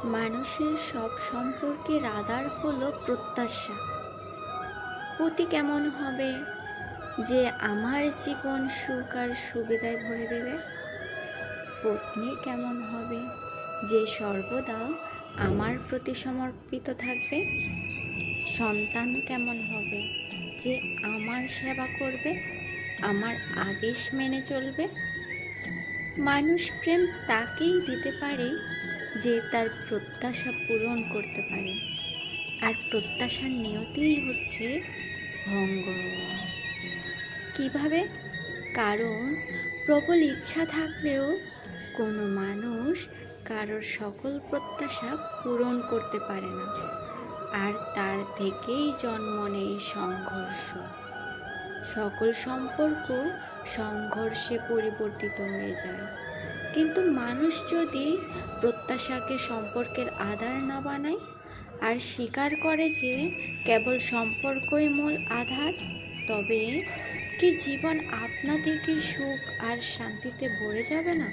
মানুষের সব সম্পর্কের আধার হলো প্রত্যাশা। পতি কেমন হবে যে আমার জীবন সুখ আর সুবিধায় ভরে দেবে? পত্নী কেমন হবে যে সর্বদা আমার প্রতি সমর্পিত থাকবে? সন্তান কেমন হবে যে আমার সেবা করবে, আমার আদেশ মেনে চলবে? মানুষ প্রেম তাকেই দিতে পারে যে তার প্রত্যাশা পূরণ করতে পারে, আর প্রত্যাশার নিয়তিই হচ্ছে ভঙ্গ। কিভাবে? কারণ প্রবল ইচ্ছা থাকলেও কোনো মানুষ কারোর সকল প্রত্যাশা পূরণ করতে পারে না, আর তার থেকেই জন্ম নেয় সংঘর্ষ। সকল সম্পর্ক সংঘর্ষে পরিবর্তিত হয়ে যায়। কিন্তু মানুষ যদি প্রত্যাশাকে সম্পর্কের আধার না বানায়, আর স্বীকার করে যে কেবল সম্পর্কই মূল আধার, তবে কি জীবন আপনা থেকে সুখ আর শান্তিতে ভরে যাবে না?